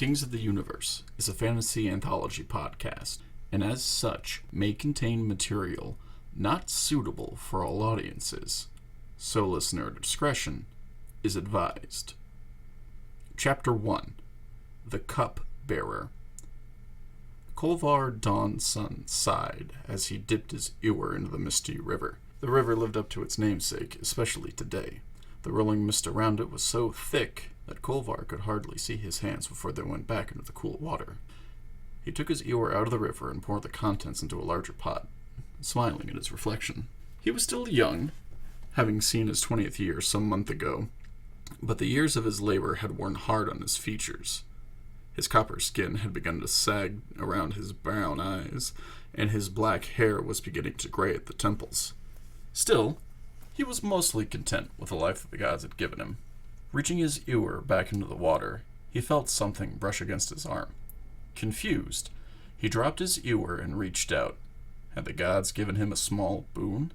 Kings of the Universe is a fantasy anthology podcast, and as such may contain material not suitable for all audiences, so listener discretion is advised. Chapter 1: The Cupbearer. Kolvar Dawn's son sighed as he dipped his ewer into the misty river. The river lived up to its namesake, especially today. The rolling mist around it was so thick that Kolvar could hardly see his hands before they went back into the cool water. He took his ewer out of the river and poured the contents into a larger pot, smiling at his reflection. He was still young, having seen his 20th year some month ago, but the years of his labor had worn hard on his features. His copper skin had begun to sag around his brown eyes, and his black hair was beginning to gray at the temples. Still, he was mostly content with the life that the gods had given him. Reaching his ewer back into the water, he felt something brush against his arm. Confused, he dropped his ewer and reached out. Had the gods given him a small boon?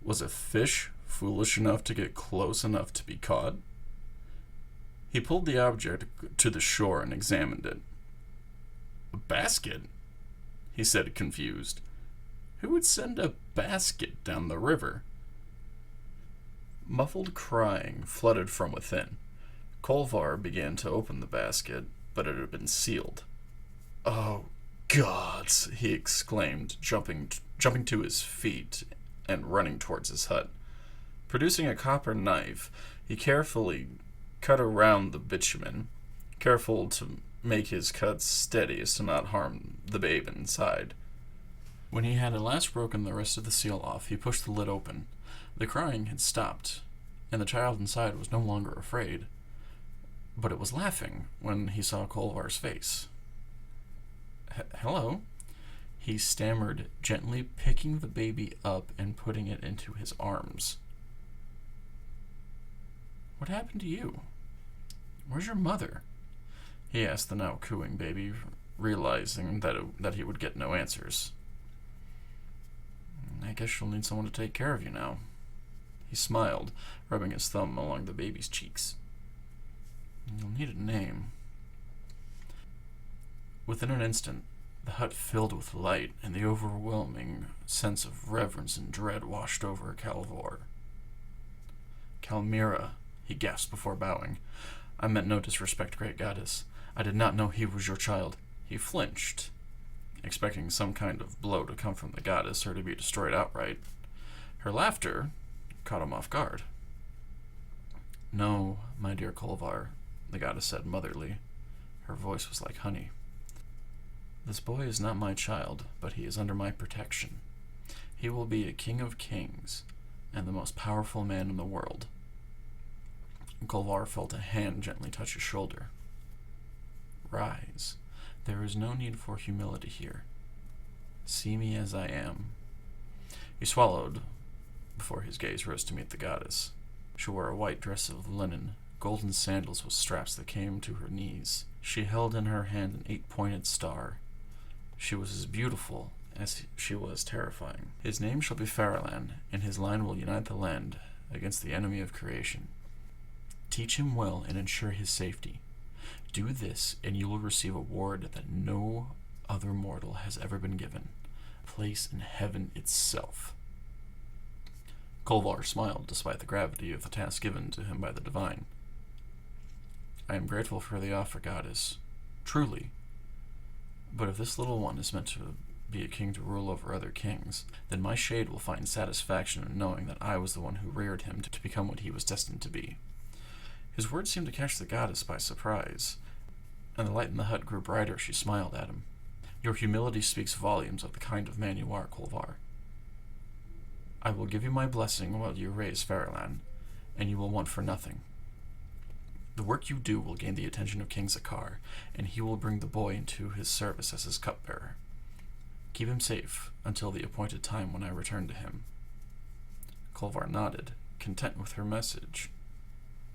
Was a fish foolish enough to get close enough to be caught? He pulled the object to the shore and examined it. A basket? He said, confused. Who would send a basket down the river? Muffled crying flooded from within. Kolvar began to open the basket, but it had been sealed. "Oh, gods!" he exclaimed, jumping to his feet and running towards his hut. Producing a copper knife, he carefully cut around the bitumen, careful to make his cuts steady as to not harm the babe inside. When he had at last broken the rest of the seal off, he pushed the lid open. The crying had stopped, and the child inside was no longer afraid, but it was laughing when he saw Kolvar's face. "Hello," he stammered, gently picking the baby up and putting it into his arms. "What happened to you? Where's your mother?" he asked the now cooing baby, realizing that he would get no answers. "I guess you'll need someone to take care of you now." He smiled, rubbing his thumb along the baby's cheeks. "You'll need a name." Within an instant, the hut filled with light, and the overwhelming sense of reverence and dread washed over Kolvar. "Calmira," he gasped before bowing. "I meant no disrespect, great goddess. I did not know he was your child." He flinched, expecting some kind of blow to come from the goddess or to be destroyed outright. Her laughter caught him off guard. "No, my dear Kolvar," the goddess said motherly. Her voice was like honey. "This boy is not my child, but he is under my protection. He will be a king of kings and the most powerful man in the world." Kolvar felt a hand gently touch his shoulder. "Rise. There is no need for humility here. See me as I am." He swallowed before his gaze rose to meet the goddess. She wore a white dress of linen, golden sandals with straps that came to her knees. She held in her hand an 8-pointed star. She was as beautiful as she was terrifying. "His name shall be Feralan, and his line will unite the land against the enemy of creation. Teach him well and ensure his safety. Do this, and you will receive a ward that no other mortal has ever been given, a place in heaven itself." Kolvar smiled despite the gravity of the task given to him by the divine. "I am grateful for the offer, goddess, truly. But if this little one is meant to be a king to rule over other kings, then my shade will find satisfaction in knowing that I was the one who reared him to become what he was destined to be." His words seemed to catch the goddess by surprise, and the light in the hut grew brighter as she smiled at him. "Your humility speaks volumes of the kind of man you are, Kolvar. I will give you my blessing while you raise Feralan, and you will want for nothing. The work you do will gain the attention of King Zakar, and he will bring the boy into his service as his cupbearer. Keep him safe until the appointed time when I return to him." Kolvar nodded, content with her message.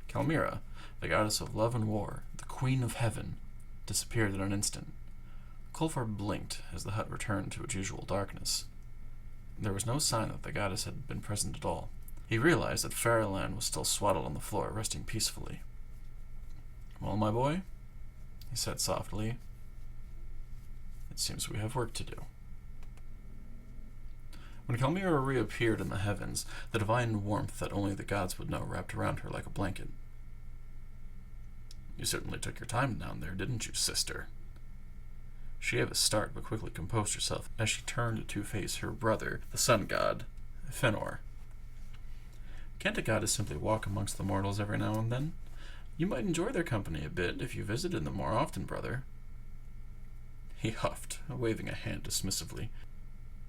Calmira, the goddess of love and war, the queen of heaven, disappeared in an instant. Kolvar blinked as the hut returned to its usual darkness. There was no sign that the goddess had been present at all. He realized that Feralan was still swaddled on the floor, resting peacefully. "Well, my boy?" he said softly. It seems we have work to do. When Cupbearer reappeared in the heavens, the divine warmth that only the gods would know wrapped around her like a blanket. You certainly took your time down there, didn't you, sister? She gave a start, but quickly composed herself as she turned to face her brother, the sun god, Fenor. Can't a goddess simply walk amongst the mortals every now and then? You might enjoy their company a bit if you visited them more often, brother. He huffed, waving a hand dismissively.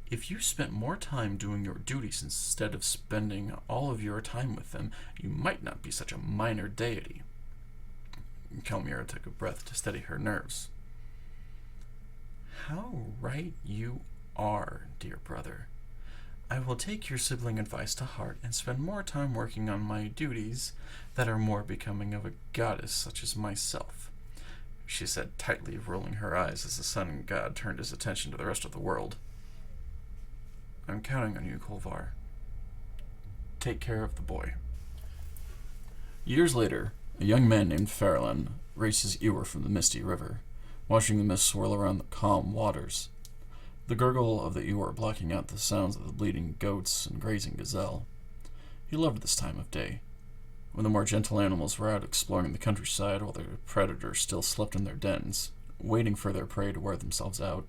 If you spent more time doing your duties instead of spending all of your time with them, you might not be such a minor deity. Cupbearer took a breath to steady her nerves. How right you are, dear brother. I will take your sibling advice to heart and spend more time working on my duties that are more becoming of a goddess such as myself, she said, tightly rolling her eyes as the sun god turned his attention to the rest of the world. I'm counting on you, Kolvar. Take care of the boy. Years later, a young man named Feralan raced his ewer from the misty river, watching the mist swirl around the calm waters, the gurgle of the ewer blocking out the sounds of the bleating goats and grazing gazelle. He loved this time of day, when the more gentle animals were out exploring the countryside while their predators still slept in their dens, waiting for their prey to wear themselves out.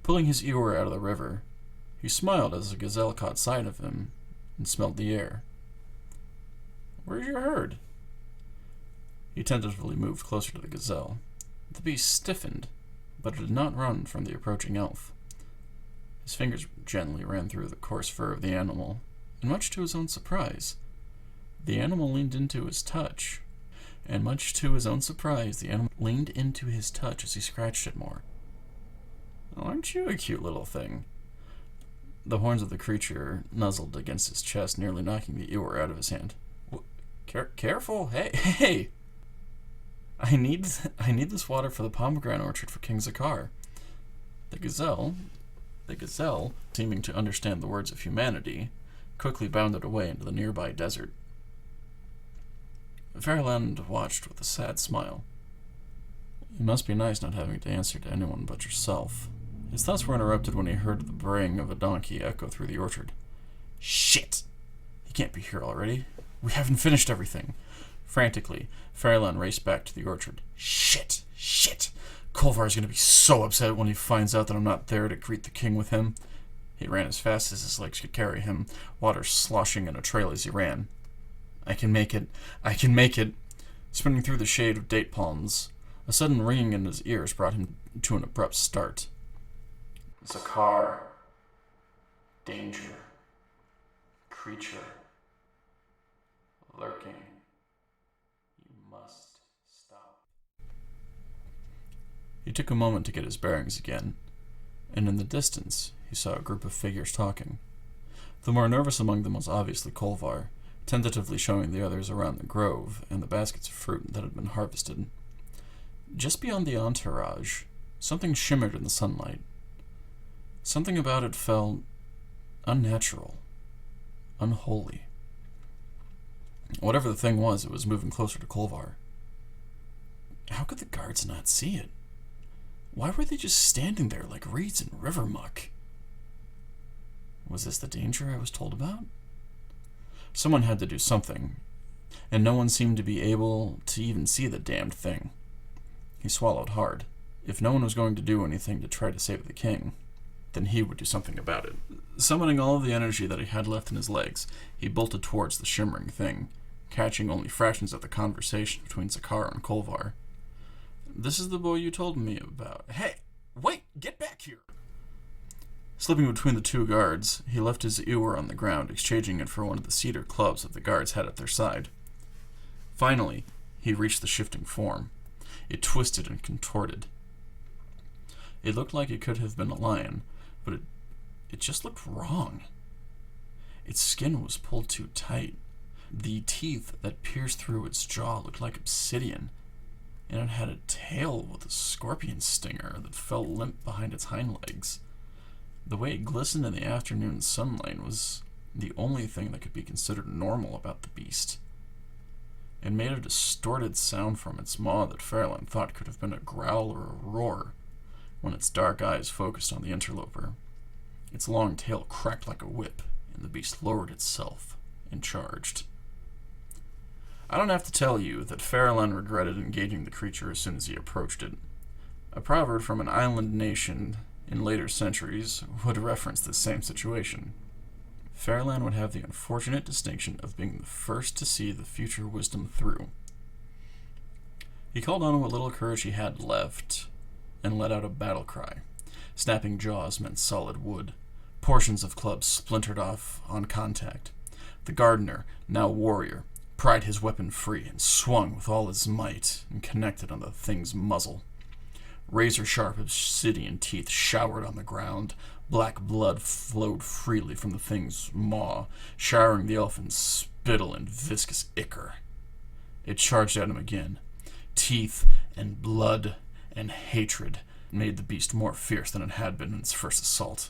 Pulling his ewer out of the river, he smiled as a gazelle caught sight of him and smelled the air. Where's your herd? He tentatively moved closer to the gazelle. The beast stiffened, but it did not run from the approaching elf. His fingers gently ran through the coarse fur of the animal, and much to his own surprise, the animal leaned into his touch. And much to his own surprise, the animal leaned into his touch as he scratched it more. Aren't you a cute little thing? The horns of the creature nuzzled against his chest, nearly knocking the ewer out of his hand. Careful! Hey! I need this water for the pomegranate orchard for King Zakar. The gazelle, seeming to understand the words of humanity, quickly bounded away into the nearby desert. Feralan watched with a sad smile. It must be nice not having to answer to anyone but yourself. His thoughts were interrupted when he heard the braying of a donkey echo through the orchard. Shit! He can't be here already. We haven't finished everything. Frantically, Feralan raced back to the orchard. Shit! Kolvar is going to be so upset when he finds out that I'm not there to greet the king with him. He ran as fast as his legs could carry him, water sloshing in a trail as he ran. I can make it. Spinning through the shade of date palms, a sudden ringing in his ears brought him to an abrupt start. Zakar. Danger. Creature. Lurking. You must stop. He took a moment to get his bearings again, and in the distance he saw a group of figures talking. The more nervous among them was obviously Kolvar, tentatively showing the others around the grove and the baskets of fruit that had been harvested. Just beyond the entourage, something shimmered in the sunlight. Something about it felt unnatural, unholy. Whatever the thing was, it was moving closer to Kolvar. How could the guards not see it? Why were they just standing there like reeds in river muck? Was this the danger I was told about? Someone had to do something, and no one seemed to be able to even see the damned thing. He swallowed hard. If no one was going to do anything to try to save the king, then he would do something about it. Summoning all of the energy that he had left in his legs, he bolted towards the shimmering thing, catching only fractions of the conversation between Zakar and Kolvar. This is the boy you told me about. Hey, wait, get back here! Slipping between the two guards, he left his ewer on the ground, exchanging it for one of the cedar clubs that the guards had at their side. Finally, he reached the shifting form. It twisted and contorted. It looked like it could have been a lion, but it just looked wrong. Its skin was pulled too tight. The teeth that pierced through its jaw looked like obsidian, and it had a tail with a scorpion stinger that fell limp behind its hind legs. The way it glistened in the afternoon sunlight was the only thing that could be considered normal about the beast. It made a distorted sound from its maw that Feralan thought could have been a growl or a roar when its dark eyes focused on the interloper. Its long tail cracked like a whip, and the beast lowered itself and charged. I don't have to tell you that Feralan regretted engaging the creature as soon as he approached it. A proverb from an island nation in later centuries would reference this same situation. Feralan would have the unfortunate distinction of being the first to see the future wisdom through. He called on what little courage he had left and let out a battle cry. Snapping jaws meant solid wood. Portions of clubs splintered off on contact. The gardener, now warrior, pried his weapon free and swung with all his might and connected on the thing's muzzle. Razor-sharp obsidian teeth showered on the ground. Black blood flowed freely from the thing's maw, showering the elf in spittle and viscous ichor. It charged at him again. Teeth and blood and hatred made the beast more fierce than it had been in its first assault.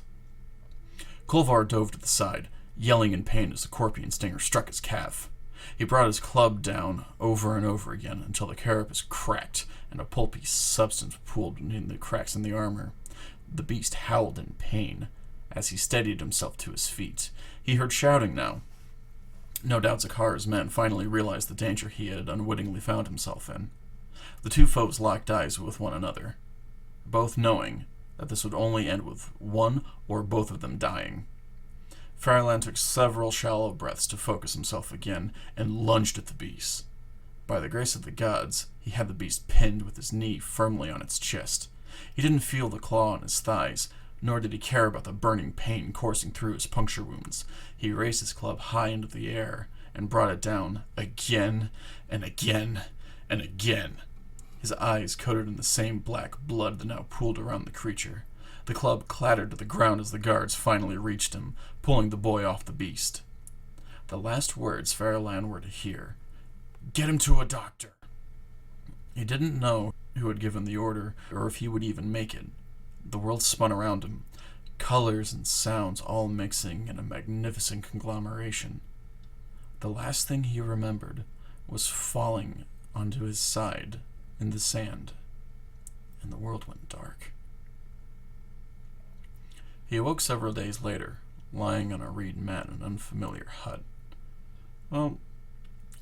Kolvar dove to the side, yelling in pain as the scorpion stinger struck his calf. He brought his club down over and over again until the carapace cracked and a pulpy substance pooled in the cracks in the armor. The beast howled in pain as he steadied himself to his feet. He heard shouting now. No doubt Zakhar's men finally realized the danger he had unwittingly found himself in. The two foes locked eyes with one another, both knowing that this would only end with one or both of them dying. Feralan took several shallow breaths to focus himself again and lunged at the beast. By the grace of the gods, he had the beast pinned with his knee firmly on its chest. He didn't feel the claw on his thighs, nor did he care about the burning pain coursing through his puncture wounds. He raised his club high into the air and brought it down again and again and again. His eyes coated in the same black blood that now pooled around the creature. The club clattered to the ground as the guards finally reached him, pulling the boy off the beast. The last words Feralan were to hear: "Get him to a doctor." He didn't know who had given the order, or if he would even make it. The world spun around him, colors and sounds all mixing in a magnificent conglomeration. The last thing he remembered was falling onto his side in the sand, and the world went dark. He awoke several days later, lying on a reed mat in an unfamiliar hut. Well,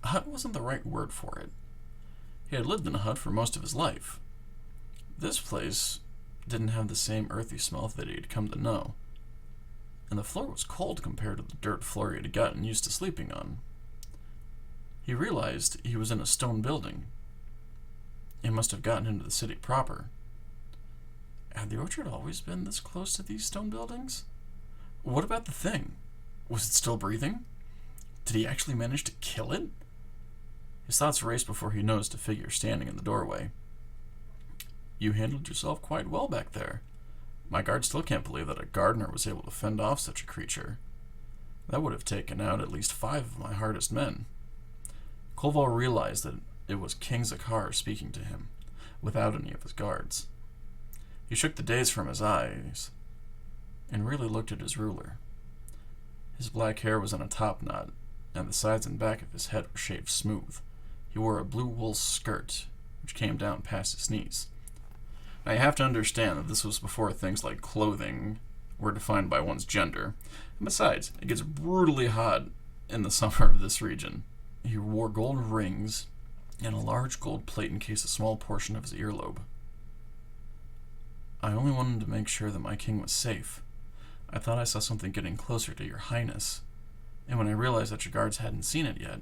hut wasn't the right word for it. He had lived in a hut for most of his life. This place didn't have the same earthy smell that he had come to know, and the floor was cold compared to the dirt floor he had gotten used to sleeping on. He realized he was in a stone building. He must have gotten into the city proper. Had the orchard always been this close to these stone buildings? What about the thing? Was it still breathing? Did he actually manage to kill it? His thoughts raced before he noticed a figure standing in the doorway. "You handled yourself quite well back there. My guard still can't believe that a gardener was able to fend off such a creature. That would have taken out at least 5 of my hardest men." Kolval realized that it was King Zakhar speaking to him, without any of his guards. He shook the daze from his eyes and really looked at his ruler. His black hair was in a top knot, and the sides and back of his head were shaved smooth. He wore a blue wool skirt, which came down past his knees. Now, you have to understand that this was before things like clothing were defined by one's gender. And besides, it gets brutally hot in the summer of this region. He wore gold rings and a large gold plate encased a small portion of his earlobe. "I only wanted to make sure that my king was safe. I thought I saw something getting closer to your highness, and when I realized that your guards hadn't seen it yet,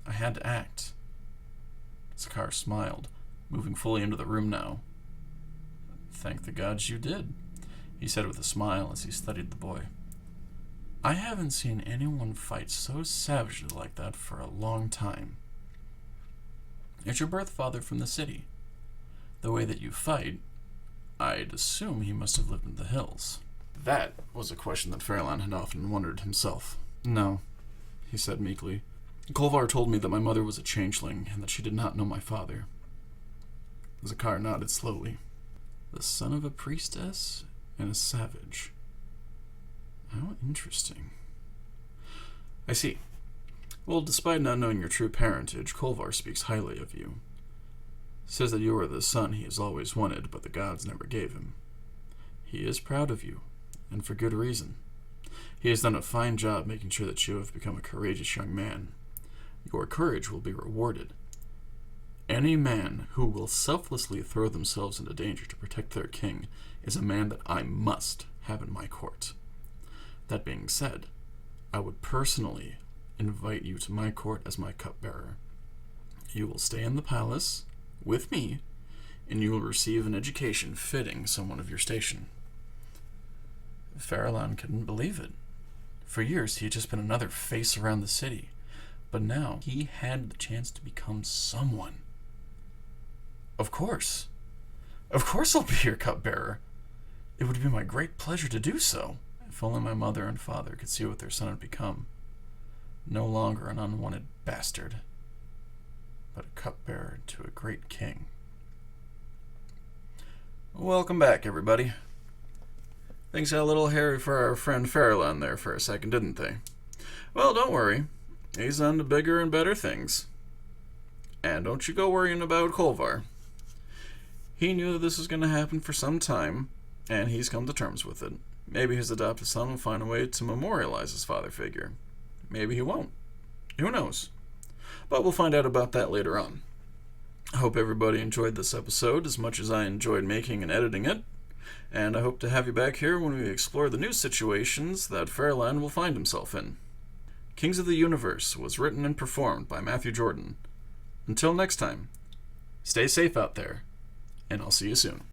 I had to act." Zakhar smiled, moving fully into the room now. "Thank the gods you did," he said with a smile as he studied the boy. "I haven't seen anyone fight so savagely like that for a long time. Is your birth father from the city? The way that you fight, I'd assume he must have lived in the hills." That was a question that Feralan had often wondered himself. "No," he said meekly. "Kolvar told me that my mother was a changeling and that she did not know my father." Zakhar nodded slowly. "The son of a priestess and a savage. How interesting. I see. Well, despite not knowing your true parentage, Kolvar speaks highly of you. Says that you are the son he has always wanted, but the gods never gave him. He is proud of you, and for good reason. He has done a fine job making sure that you have become a courageous young man. Your courage will be rewarded. Any man who will selflessly throw themselves into danger to protect their king is a man that I must have in my court. That being said, I would personally invite you to my court as my cupbearer. You will stay in the palace with me, and you will receive an education fitting someone of your station. Feralan couldn't believe it. For years, he had just been another face around the city, but now he had the chance to become someone. Of course I'll be your cupbearer. It would be my great pleasure to do so. If only my mother and father could see what their son had become. No longer an unwanted bastard, but a cupbearer to a great king. Welcome back, everybody. Things got a little hairy for our friend Feralan there for a second, didn't they? Well, don't worry. He's on to bigger and better things. And don't you go worrying about Kolvar. He knew that this was going to happen for some time, and he's come to terms with it. Maybe his adopted son will find a way to memorialize his father figure. Maybe he won't. Who knows? But we'll find out about that later on. I hope everybody enjoyed this episode as much as I enjoyed making and editing it, and I hope to have you back here when we explore the new situations that Feralan will find himself in. Kings of the Universe was written and performed by Matthew Jordan. Until next time, stay safe out there, and I'll see you soon.